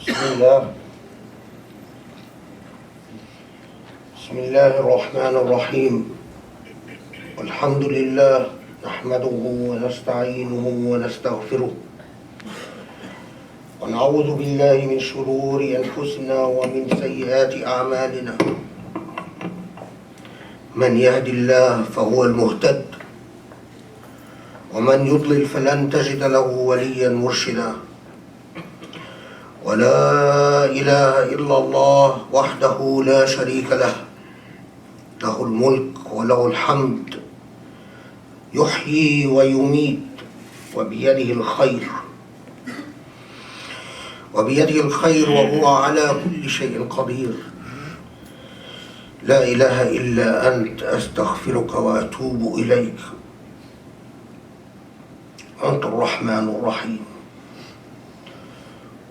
بسم الله الرحمن الرحيم. الحمد لله نحمده ونستعينه ونستغفره ونعوذ بالله من شرور أنفسنا ومن سيئات أعمالنا. من يهد الله فهو المهتد ومن يضلل فلن تجد له وليا مرشدا. ولا إله إلا الله وحده لا شريك له، له الملك وله الحمد، يحيي ويميت وبيده الخير وهو على كل شيء قدير. لا إله إلا أنت أستغفرك وأتوب إليك. أنت الرحمن الرحيم.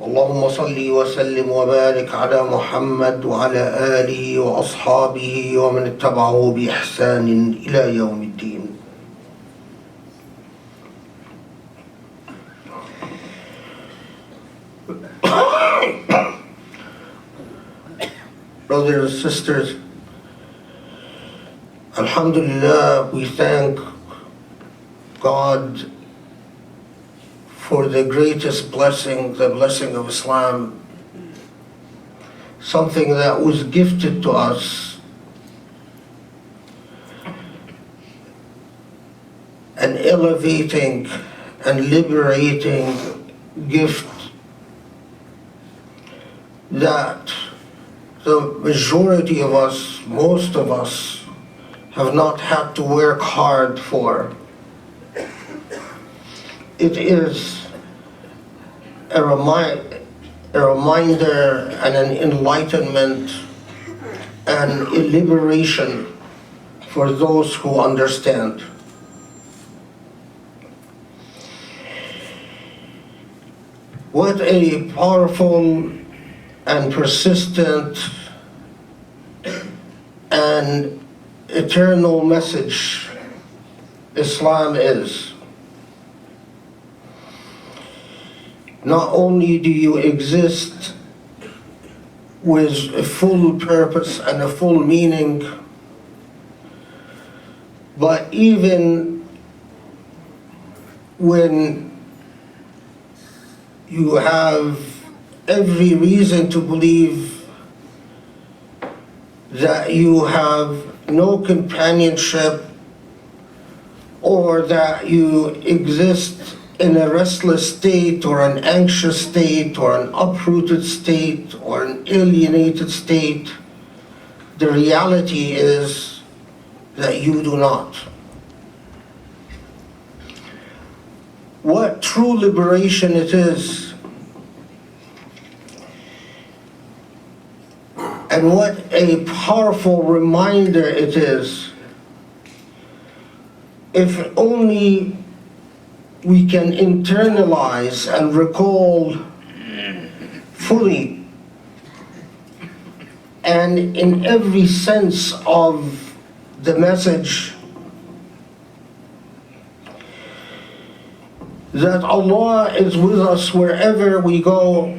اللهم صل وسلم وبارك على محمد وعلى آله وأصحابه ومن اتبعه بإحسان إلى يوم الدين. Brothers and sisters, Alhamdulillah, we thank God for the greatest blessing, the blessing of Islam, something that was gifted to us, an elevating and liberating gift that the majority of us, most of us, have not had to work hard for. It is a reminder and an enlightenment and a liberation for those who understand. What a powerful and persistent and eternal message Islam is. Not only do you exist with a full purpose and a full meaning, but even when you have every reason to believe that you have no companionship or that you exist in a restless state or an anxious state or an uprooted state or an alienated state, the reality is that you do not. What true liberation it is, and what a powerful reminder it is, if only we can internalize and recall fully and in every sense of the message that Allah is with us wherever we go,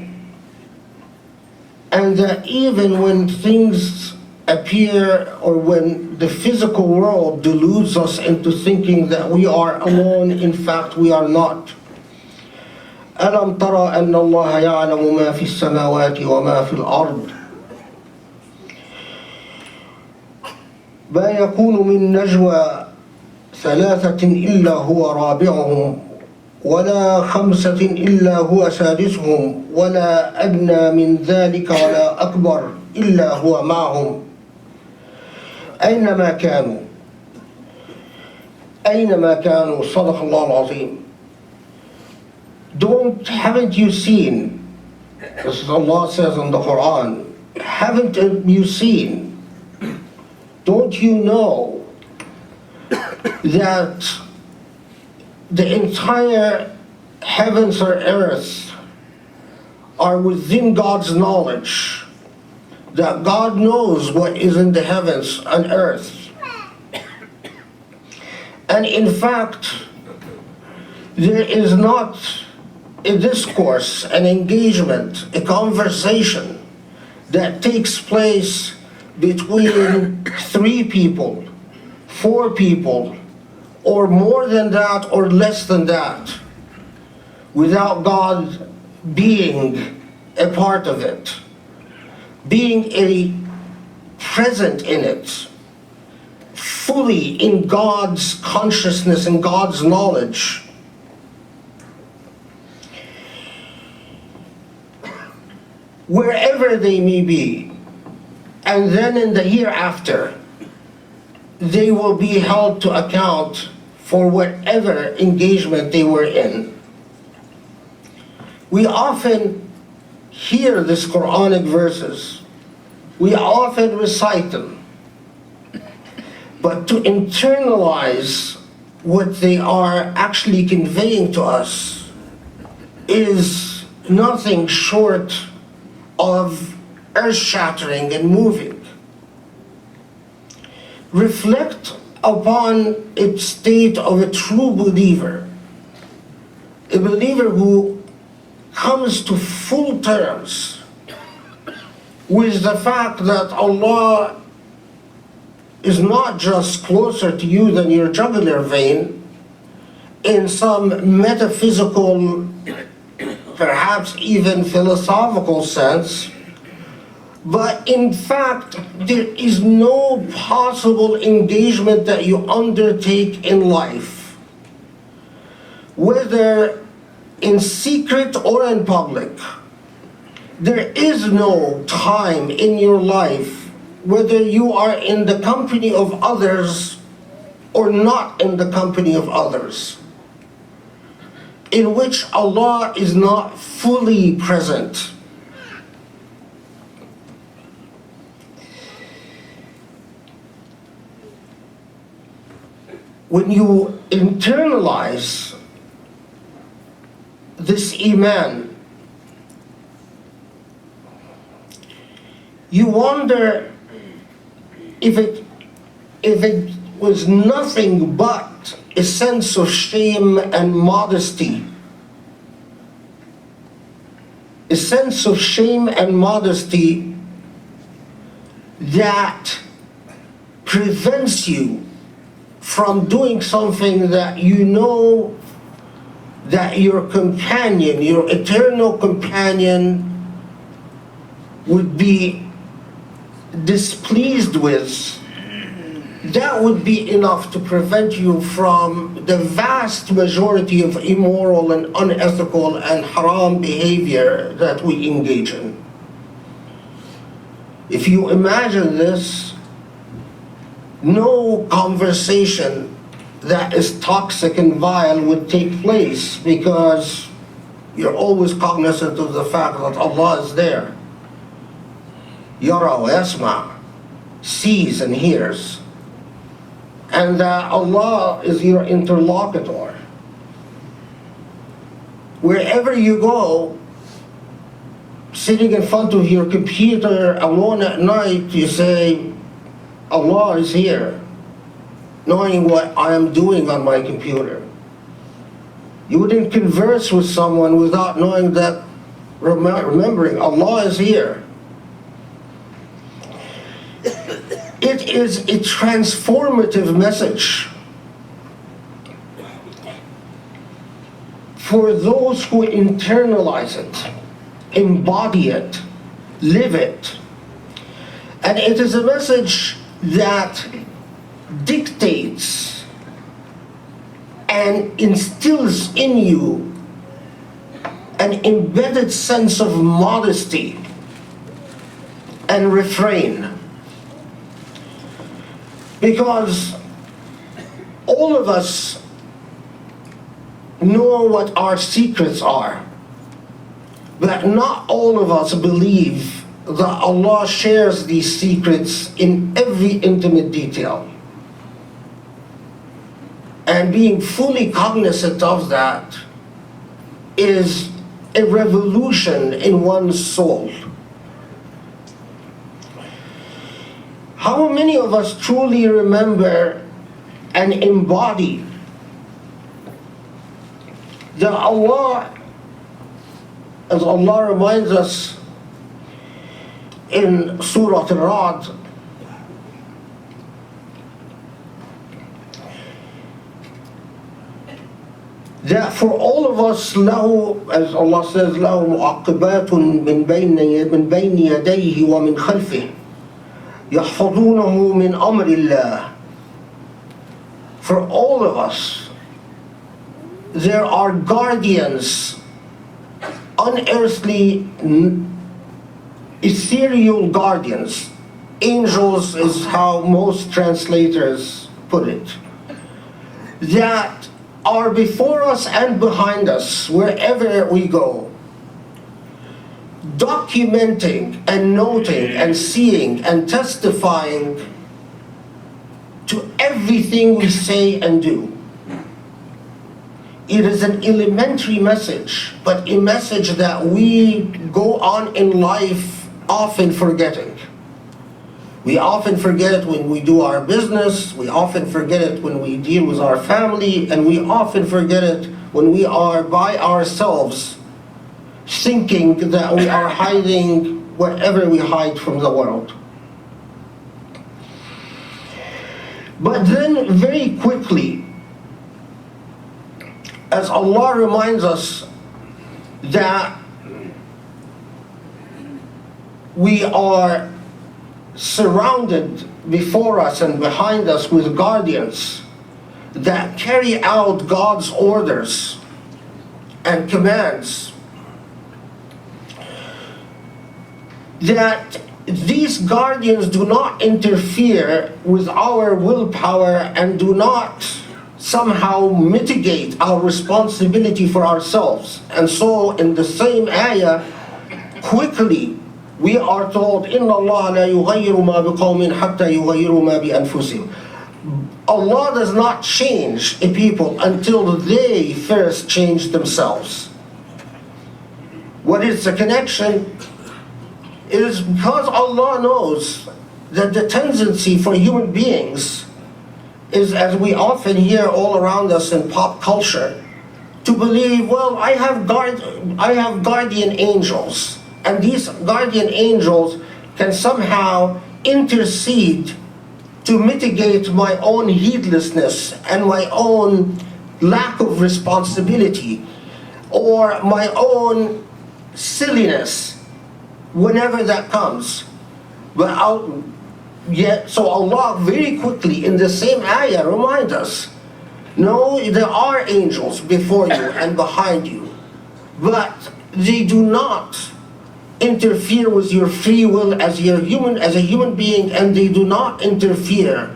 and that even when things appear or when the physical world deludes us into thinking that we are alone, in fact we are not. أَلَمْ تَرَ أَنَّ اللَّهَ يَعْلَمُ مَا فِي السَّمَاوَاتِ وَمَا فِي الْأَرْضِ مَا يَكُونُ مِن نَجْوَى ثَلَاثَةٍ إِلَّا هُوَ رَابِعُهُمْ ولا خمسة إلا هو سادسهم ولا أدنى من ذلك ولا أكبر إلا هو معهم أينما كانوا صدق الله العظيم. Haven't you seen, as Allah says in the Qur'an, haven't you seen, don't you know that the entire heavens or earth are within God's knowledge, that God knows what is in the heavens and earth. And in fact, there is not a discourse, an engagement, a conversation that takes place between 3 people, 4 people, or more than that or less than that, without God being a part of it, being present in it, fully in God's consciousness and God's knowledge, wherever they may be, and then in the hereafter, they will be held to account for whatever engagement they were in. We often hear these Quranic verses. We often recite them. But to internalize what they are actually conveying to us is nothing short of earth-shattering and moving. Reflect upon its state of a true believer, a believer who comes to full terms with the fact that Allah is not just closer to you than your jugular vein in some metaphysical, perhaps even philosophical sense, but in fact, there is no possible engagement that you undertake in life, whether in secret or in public. There is no time in your life, whether you are in the company of others or not in the company of others, in which Allah is not fully present. When you internalize this Iman, you wonder if it was nothing but a sense of shame and modesty. A sense of shame and modesty that prevents you from doing something that you know that your companion, your eternal companion, would be displeased with. That would be enough to prevent you from the vast majority of immoral and unethical and haram behavior that we engage in. If you imagine this, no conversation that is toxic and vile would take place, because you're always cognizant of the fact that Allah is there. Yara wa yasma, sees and hears. And that Allah is your interlocutor. Wherever you go, sitting in front of your computer alone at night, you say, Allah is here, knowing what I am doing on my computer. You wouldn't converse with someone without knowing that, remembering Allah is here. It is a transformative message for those who internalize it, embody it, live it. And it is a message that dictates and instills in you an embedded sense of modesty and refrain. Because all of us know what our secrets are, but not all of us believe that Allah shares these secrets in every intimate detail. And being fully cognizant of that is a revolution in one's soul. How many of us truly remember and embody that Allah as Allah reminds us in Surah Al-Ra'd, that for all of us, له, as Allah says, له معقبات من بين يديه ومن خلفه يحفظونه من أمر الله. For all of us, there are guardians, unearthly, ethereal guardians. Angels is how most translators put it, that are before us and behind us wherever we go, documenting and noting and seeing and testifying to everything we say and do. It is an elementary message, but a message that we go on in life often forgetting. We often forget it when we do our business, we often forget it when we deal with our family, and we often forget it when we are by ourselves, thinking that we are hiding whatever we hide from the world. But then very quickly, as Allah reminds us that we are surrounded before us and behind us with guardians that carry out God's orders and commands, that these guardians do not interfere with our willpower and do not somehow mitigate our responsibility for ourselves. And so in the same ayah, quickly we are told, إِنَّ اللَّهَ لَا يُغَيِّرُ مَا بِقَوْمٍ حَتَّى يُغَيِّرُوا مَا بِأَنفُسِهِمْ. Allah does not change a people until they first change themselves. What is the connection? It is because Allah knows that the tendency for human beings is, as we often hear all around us in pop culture, to believe, well, I have guardian angels, and these guardian angels can somehow intercede to mitigate my own heedlessness and my own lack of responsibility or my own silliness whenever that comes. So Allah very quickly in the same ayah reminds us, no, there are angels before you and behind you, but they do not interfere with your free will as a human being, and they do not interfere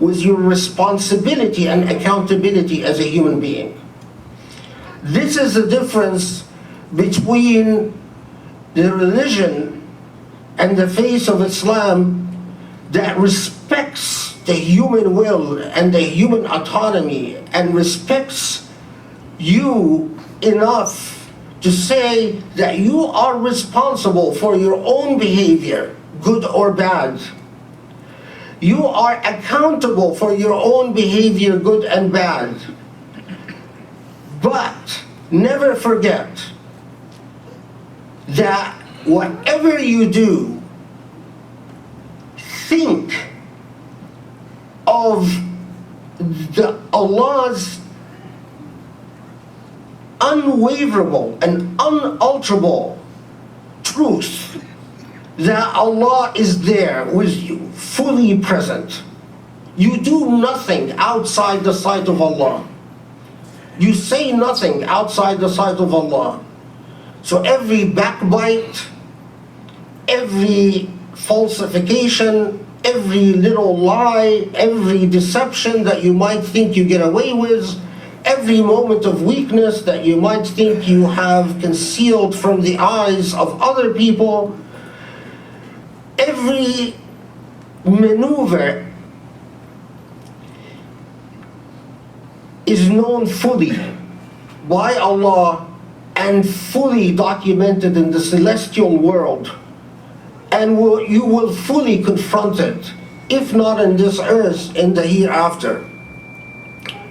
with your responsibility and accountability as a human being. This is the difference between the religion and the faith of Islam that respects the human will and the human autonomy and respects you enough to say that you are responsible for your own behavior, good or bad. You are accountable for your own behavior, good and bad. But never forget that whatever you do, think of Allah's unwaverable and unalterable truth that Allah is there with you, fully present. You do nothing outside the sight of Allah. You say nothing outside the sight of Allah. So every backbite, every falsification, every little lie, every deception that you might think you get away with, every moment of weakness that you might think you have concealed from the eyes of other people, every maneuver is known fully by Allah and fully documented in the celestial world, and you will fully confront it, if not in this earth, in the hereafter.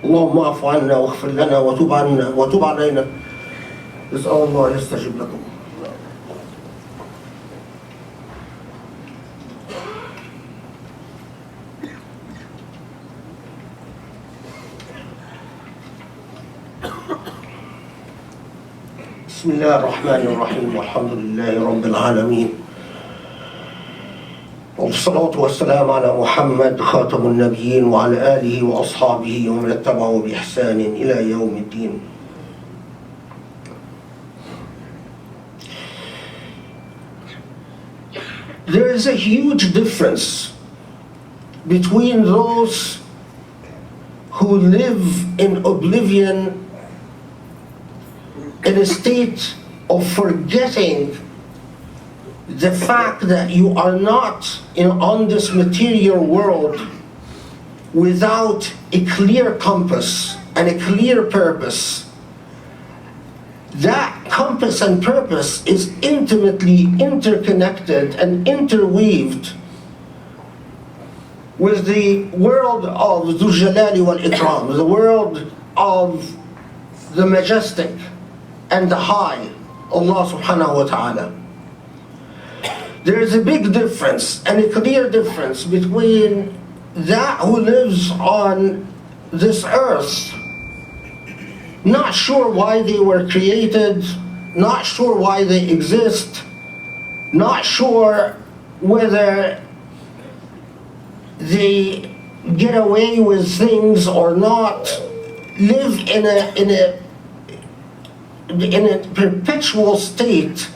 اللهم اعف عنا واغفر لنا وتب عنا وتب علينا. نسأل الله يستجب لكم. بسم الله الرحمن الرحيم والحمد لله رب العالمين والصلاة والسلام على محمد خاتم النبيين وعلى آله وأصحابه ومن اتبعه بإحسان إلى يوم الدين. There is a huge difference between those who live in oblivion, in a state of forgetting the fact that you are not on this material world without a clear compass and a clear purpose. That compass and purpose is intimately interconnected and interweaved with the world of Dhul Jalali wal Ikram, the world of the majestic and the high, Allah subhanahu wa ta'ala. There is a big difference and a clear difference between that who lives on this earth, not sure why they were created, not sure why they exist, not sure whether they get away with things or not, live in a perpetual state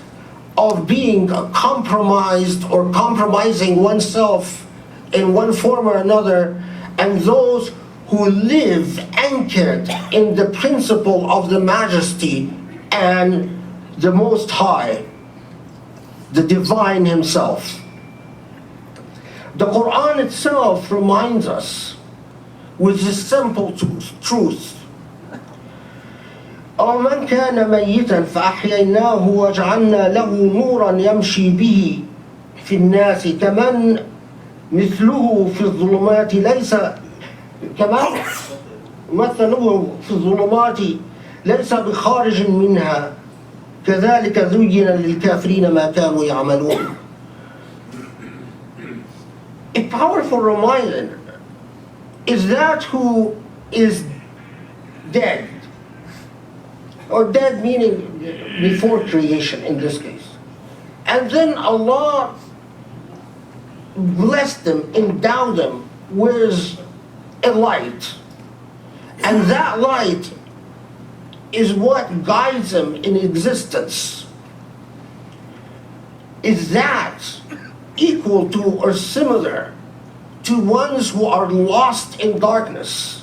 of being compromised or compromising oneself in one form or another, and those who live anchored in the principle of the majesty and the Most High, the Divine Himself. The Qur'an itself reminds us with this simple truth. أَوَمَنْ كَانَ مَيِّتًا فَأَحْيَيْنَاهُ وَجَعَلْنَا لَهُ نُورًا يَمْشِي بِهِ فِي النَّاسِ كَمَنْ مثله في الظلمات ليس بخارج منها كذلك زين للكافرين ما كانوا يعملون. A powerful reminder is that who is dead, or dead meaning before creation in this case, and then Allah bless them, endow them with a light, and that light is what guides them in existence. Is that equal to or similar to ones who are lost in darkness,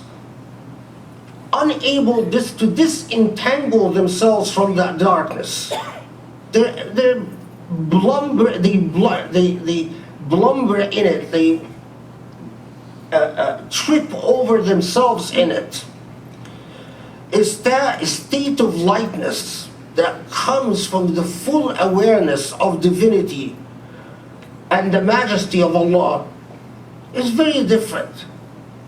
unable to disentangle themselves from that darkness? They blumber in it, they trip over themselves in it. It's that state of lightness that comes from the full awareness of divinity and the majesty of Allah is very different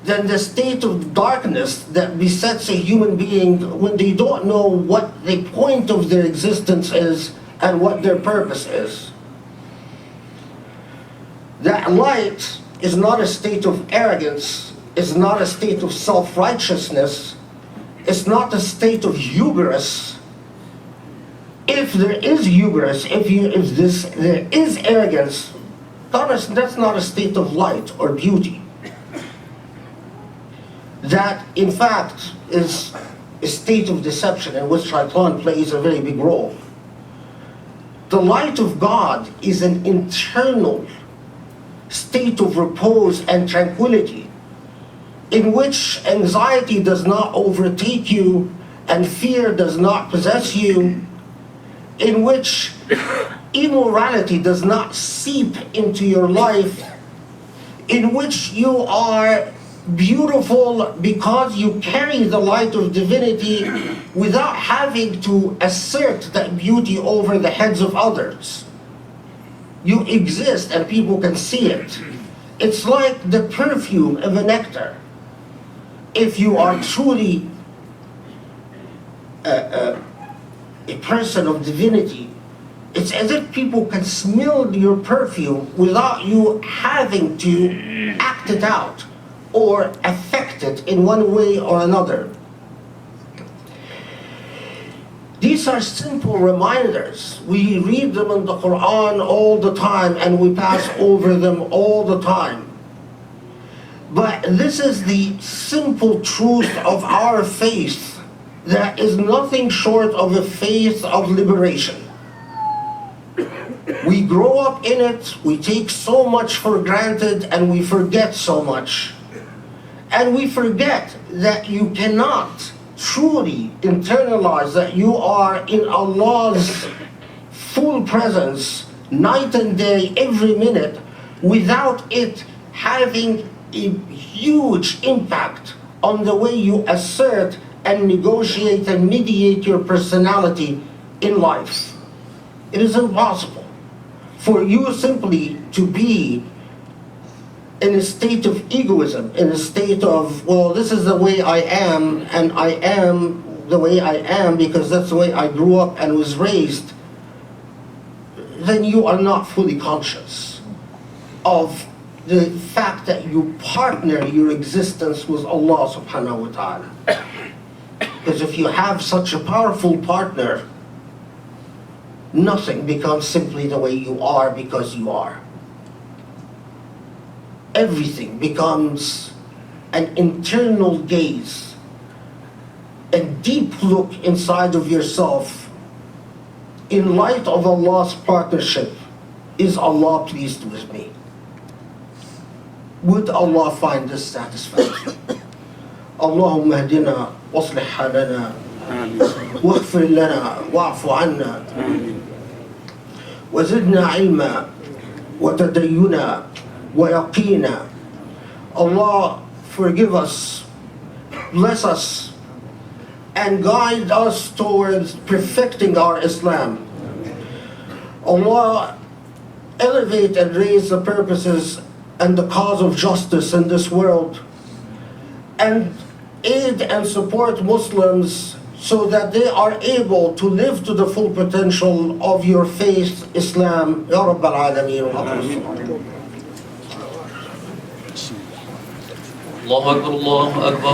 than the state of darkness that besets a human being when they don't know what the point of their existence is and what their purpose is. That light is not a state of arrogance, it's not a state of self-righteousness, it's not a state of hubris. If there is hubris, if there is arrogance, that's not a state of light or beauty. That, in fact, is a state of deception in which Shaitan plays a very big role. The light of God is an internal state of repose and tranquility in which anxiety does not overtake you and fear does not possess you, in which immorality does not seep into your life, in which you are beautiful because you carry the light of divinity without having to assert that beauty over the heads of others. You exist and people can see it. It's like the perfume of a nectar. If you are truly a person of divinity, it's as if people can smell your perfume without you having to act it out or affect it in one way or another. These are simple reminders. We read them in the Qur'an all the time and we pass over them all the time. But this is the simple truth of our faith that is nothing short of a faith of liberation. We grow up in it, we take so much for granted, and we forget so much. And we forget that you cannot truly internalize that you are in Allah's full presence night and day, every minute, without it having a huge impact on the way you assert and negotiate and mediate your personality in life. It is impossible for you simply to be in a state of egoism, in a state of, well, this is the way I am, and I am the way I am because that's the way I grew up and was raised, then you are not fully conscious of the fact that you partner your existence with Allah subhanahu wa ta'ala. Because if you have such a powerful partner, nothing becomes simply the way you are because you are. Everything becomes an internal gaze, a deep look inside of yourself. In light of Allah's partnership, is Allah pleased with me? Would Allah find this satisfactory? Allahumma hadina waslih halana waghfir lana wa'fu anna wazidna ilma wa tadayyuna وَيَقِينًا. Allah forgive us, bless us, and guide us towards perfecting our Islam. Allah elevate and raise the purposes and the cause of justice in this world, and aid and support Muslims so that they are able to live to the full potential of your faith, Islam. Ya Rabbal Alameen. الله أكبر الله أكبر